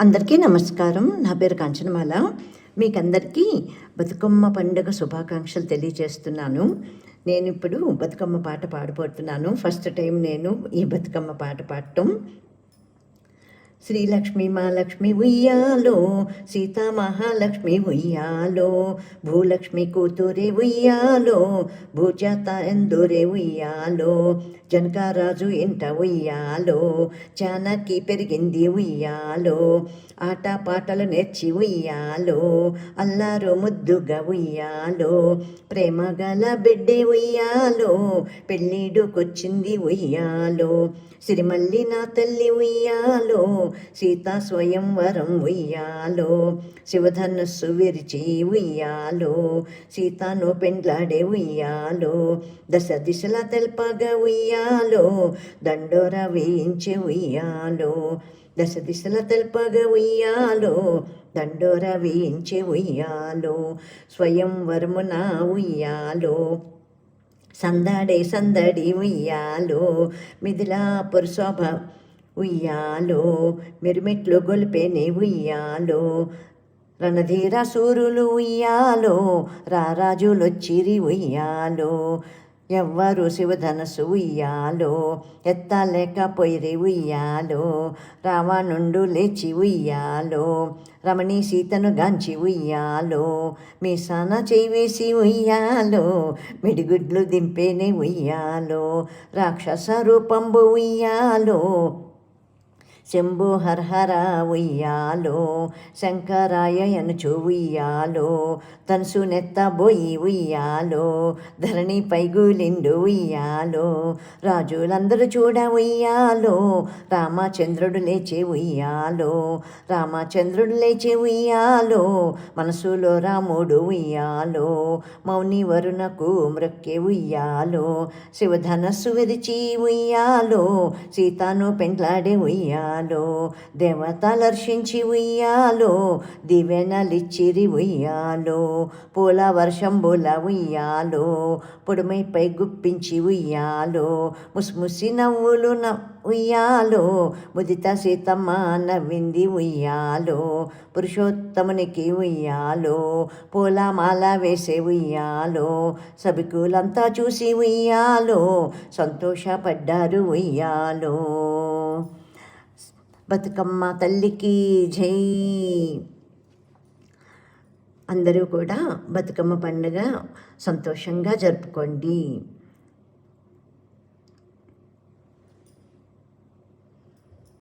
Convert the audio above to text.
అందరికీ నమస్కారం. నా పేరు కాంచనమాల. మీకందరికీ బతుకమ్మ పండుగ శుభాకాంక్షలు తెలియజేస్తున్నాను. నేనిప్పుడు బతుకమ్మ పాట పాడబోతున్నాను. ఫస్ట్ టైం నేను ఈ బతుకమ్మ పాట పాడటం. శ్రీలక్ష్మి మహాలక్ష్మి ఉయ్యాలో, సీతా మహాలక్ష్మి ఉయ్యాలో, భూలక్ష్మి కూతురే ఉయ్యాలో, భూజాత ఎందురే ఉయ్యాలో, జనకారాజు ఇంట ఉయ్యాలో, జానకి పెరిగింది ఉయ్యాలో, ఆట పాటలు నేర్చి ఉయ్యాలో, అల్లారు ముద్దుగా ఉయ్యాలో, ప్రేమ గల బిడ్డే ఉయ్యాలో, పెళ్ళిడుకొచ్చింది ఉయ్యాలో, సిరిమల్లి నా తల్లి ఉయ్యాలో, సీతా స్వయంవరం ఉయ్యాలో, శివధనస్సు విరిచి ఉయ్యాలో, సీతాను పెండ్లాడే ఉయ్యాలో, దశ దిశల తెల్పగా ఉయ్యాలో, దండోర వేయించే ఉయ్యాలో, దశ దిశల తెల్పగా ఉయ్యాలో, దండోర వేయించే ఉయ్యాలో, స్వయంవరమున ఉయ్యాలో, సందడే సందడి ఉయ్యాలో, మిథిలాపుర శోభ ఉయ్యాలో, మిరుమిట్లు గొలిపేని ఉయ్యాలో, రణధీర సూరులు ఉయ్యాలో, రారాజులొచ్చిరి ఉయ్యాలో, ఎవ్వరు శివధనస్సు ఉయ్యాలో, ఎత్తలేకపోయిరి ఉయ్యాలో, రావణుండు లేచి ఉయ్యాలో, రమణి సీతను గాంచి ఉయ్యాలో, మీసాన చేవేసి ఉయ్యాలో, మిడిగుడ్లు దింపేనే ఉయ్యాలో, రాక్షస రూపంబు ఉయ్యాలో, శంభు హర్హర ఉయ్యాలో, శంకరాయ ఎనుచు ఉయ్యాలో, తనుసు నెత్తబోయి ఉయ్యాలో, ధరణి పైగులిండు ఉయ్యాలో, రాజులందరూ చూడ ఉయ్యాలో, రామచంద్రుడు లేచే ఉయ్యాలో, రామచంద్రుడు లేచే ఉయ్యాలో, మనసులో రాముడు ఉయ్యాలో, మౌని వరుణకు మ్రొక్కే ఉయ్యాలో, శివధనస్సు విరిచి ఉయ్యాలో, సీతాను పెండ్లాడే ఉయ్యాలో, దేవతలర్షించి ఉయ్యాలో, దివెనలిచ్చిరి ఉయ్యాలో, పూల వర్షంబుల ఉయ్యాలో, పొడుమైపై గుప్పించి ఉయ్యాలో, ముసిముసి నవ్వులు ఉయ్యాలో, ముదిత సీతమ్మ నవ్వింది ఉయ్యాలో, పురుషోత్తమునికి ఉయ్యాలో, పూలమాల వేసే ఉయ్యాలో, సభికులంతా చూసి ఉయ్యాలో, సంతోషపడ్డారు ఉయ్యాలో. బతుకమ్మ తల్లికి జై. అందరూ కూడా బతుకమ్మ పండుగ సంతోషంగా జరుపుకోండి.